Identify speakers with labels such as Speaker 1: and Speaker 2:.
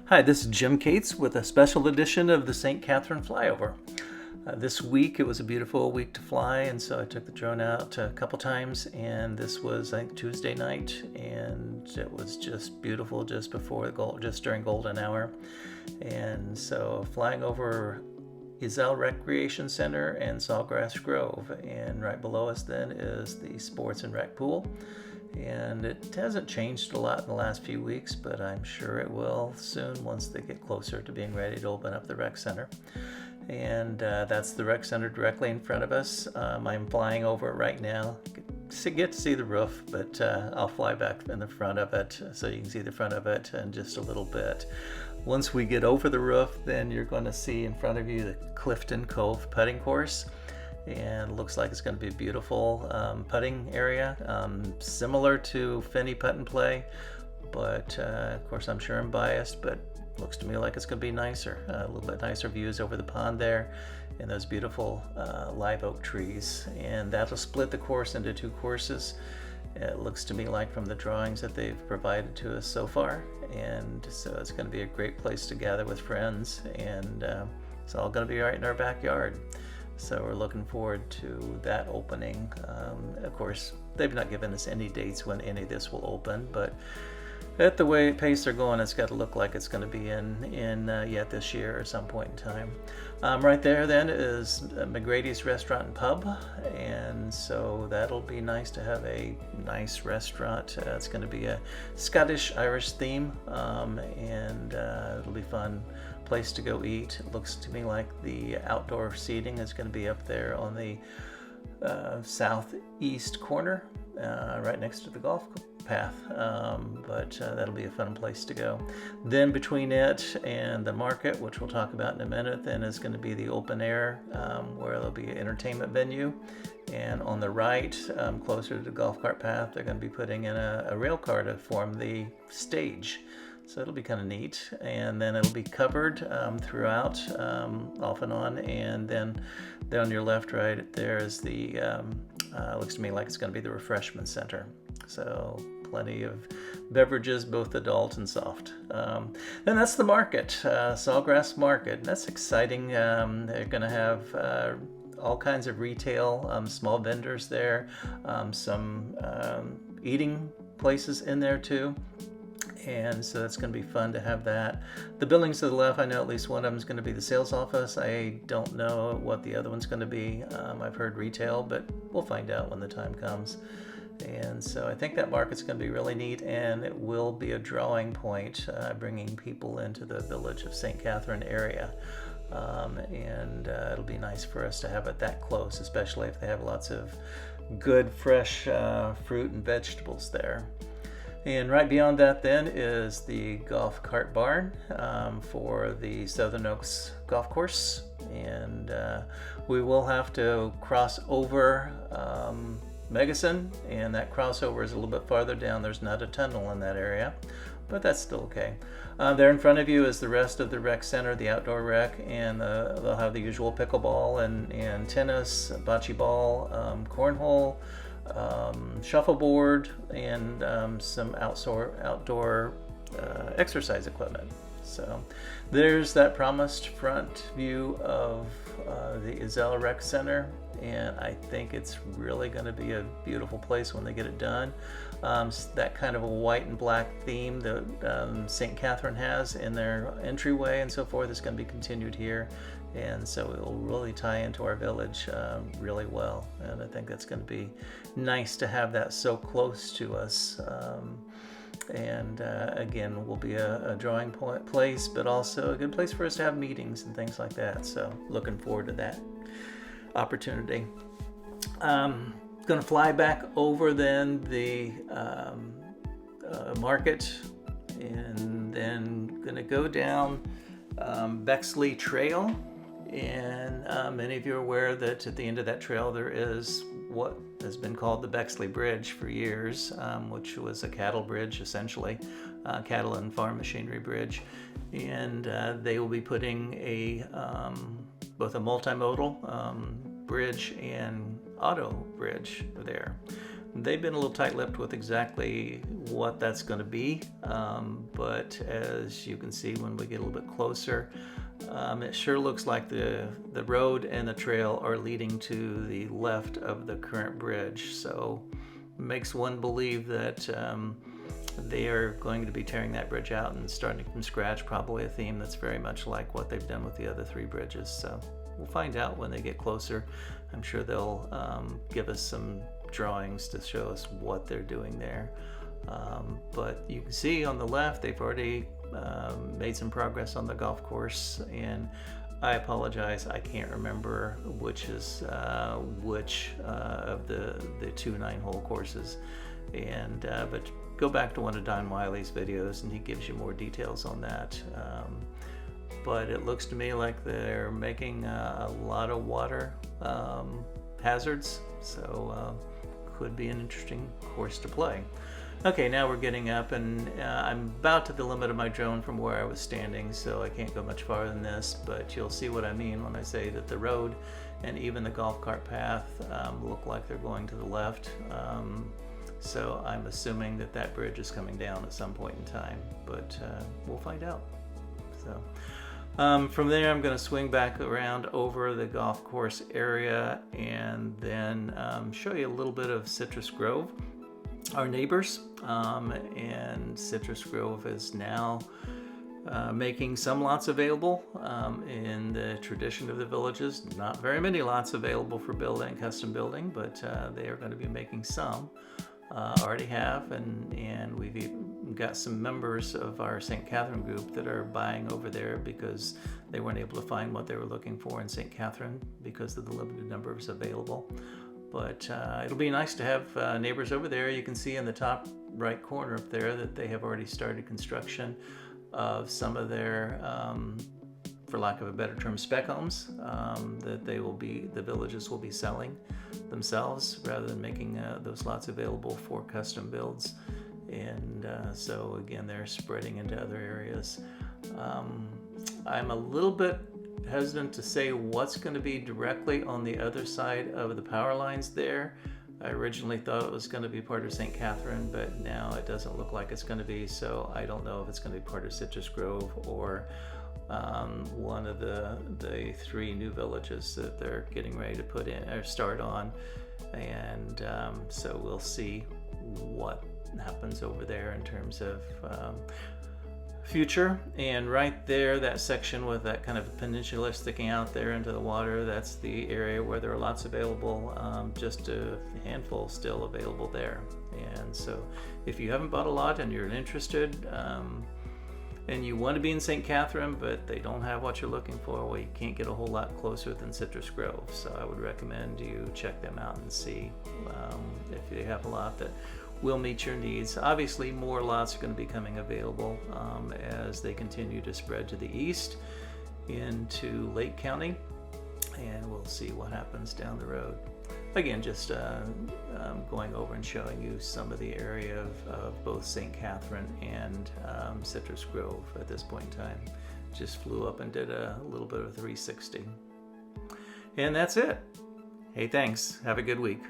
Speaker 1: Hi, this is Jim Cates with a special edition of the St. Catherine Flyover. This week it was a beautiful week to fly, and so I took the drone out a couple times, and this was, I think, Tuesday night, and it was just beautiful just during golden hour. And so flying over Ezell Recreation Center and Sawgrass Grove, and right below us then is the Sports and Rec Pool. And it hasn't changed a lot in the last few weeks, but I'm sure it will soon once they get closer to being ready to open up the rec center. And that's the rec center directly in front of us. I'm flying over it right now. Get to see the roof, but I'll fly back in the front of it so you can see the front of it in just a little bit. Once we get over the roof, then you're going to see in front of you the Clifton Cove putting course. And it looks like it's going to be a beautiful putting area, similar to Finney Putt and Play, but of course I'm sure I'm biased, but looks to me like it's going to be nicer, a little bit nicer views over the pond there and those beautiful live oak trees. And that'll split the course into two courses. It looks to me like from the drawings that they've provided to us so far, and so it's going to be a great place to gather with friends, and it's all going to be right in our backyard. So we're looking forward to that opening. Of course, they've not given us any dates when any of this will open, but at the way pace they're going, it's got to look like it's going to be in yet this year or some point in time. Right there then is Mcgrady's Restaurant and Pub, and so that'll be nice to have a nice restaurant. It's going to be a Scottish-Irish theme, and it'll be fun place to go eat. It looks to me like the outdoor seating is going to be up there on the southeast corner, right next to the golf path, but that'll be a fun place to go. Then between it and the market, which we'll talk about in a minute, then is going to be the open air, where there'll be an entertainment venue. And on the right, closer to the golf cart path, they're going to be putting in a rail car to form the stage. So it'll be kind of neat, and then it'll be covered throughout, off and on, and then on your left, right there is the, looks to me like it's going to be the refreshment center. So plenty of beverages, both adult and soft. Then that's the market, Sawgrass Market. That's exciting. They're going to have all kinds of retail, small vendors there, some eating places in there too. And so it's going to be fun to have that. The buildings to the left, I know at least one of them is going to be the sales office. I don't know what the other one's going to be. I've heard retail, but we'll find out when the time comes. And so I think that market's going to be really neat, and it will be a drawing point, bringing people into the village of St. Catherine area. And it'll be nice for us to have it that close, especially if they have lots of good fresh fruit and vegetables there. And right beyond that then is the golf cart barn for the Southern Oaks Golf Course. And we will have to cross over Megacin, and that crossover is a little bit farther down. There's not a tunnel in that area, but that's still okay. There in front of you is the rest of the rec center, the outdoor rec, and they'll have the usual pickleball and tennis, bocce ball, cornhole, shuffleboard, and some outdoor exercise equipment. So there's that promised front view of the Ezell Rec Center, and I think it's really going to be a beautiful place when they get it done. That kind of a white and black theme that St. Catherine has in their entryway and so forth is going to be continued here, and so it will really tie into our village really well, and I think that's going to be nice to have that so close to us. And again, will be a drawing point place, but also a good place for us to have meetings and things like that. So looking forward to that opportunity. Going to fly back over then the market, and then going to go down Bexley Trail. And many of you are aware that at the end of that trail there is what has been called the Bexley Bridge for years, which was a cattle bridge, essentially, cattle and farm machinery bridge. And they will be putting both a multimodal bridge and auto bridge there. They've been a little tight-lipped with exactly what that's going to be, but as you can see when we get a little bit closer, it sure looks like the road and the trail are leading to the left of the current bridge, so it makes one believe that they are going to be tearing that bridge out and starting from scratch, probably a theme that's very much like what they've done with the other 3 bridges. So we'll find out when they get closer. I'm sure they'll give us some drawings to show us what they're doing there. But you can see on the left they've already made some progress on the golf course, and I apologize, I can't remember which is which of the 2 9-hole courses, and but go back to one of Don Wiley's videos and he gives you more details on that. But it looks to me like they're making a lot of water hazards, so could be an interesting course to play. Okay, now we're getting up, and I'm about to the limit of my drone from where I was standing, so I can't go much farther than this, but you'll see what I mean when I say that the road and even the golf cart path look like they're going to the left. So I'm assuming that that bridge is coming down at some point in time, but we'll find out. So from there I'm going to swing back around over the golf course area and then show you a little bit of Citrus Grove, our neighbors. And Citrus Grove is now making some lots available in the tradition of the villages. Not very many lots available for building, custom building, but they are going to be making some. Already have, and we've got some members of our St. Catherine group that are buying over there because they weren't able to find what they were looking for in St. Catherine because of the limited numbers available. But it'll be nice to have neighbors over there. You can see in the top right corner up there that they have already started construction of some of their, for lack of a better term, spec homes that the villages will be selling themselves rather than making those lots available for custom builds. And so again, they're spreading into other areas. I'm a little bit hesitant to say what's going to be directly on the other side of the power lines there. I originally thought it was going to be part of St. Catherine, but now it doesn't look like it's going to be, so I don't know if it's going to be part of Citrus Grove or one of the 3 new villages that they're getting ready to put in or start on. And so we'll see what happens over there in terms of future. And right there, that section with that kind of peninsula sticking out there into the water, that's the area where there are lots available, just a handful still available there. And so if you haven't bought a lot and you're interested and you want to be in St. Catherine but they don't have what you're looking for, well, you can't get a whole lot closer than Citrus Grove. So I would recommend you check them out and see if they have a lot that will meet your needs. Obviously, more lots are going to be coming available as they continue to spread to the east into Lake County, and we'll see what happens down the road. Again, just going over and showing you some of the area of both St. Catherine and Citrus Grove at this point in time. Just flew up and did a little bit of 360. And that's it. Hey, thanks. Have a good week.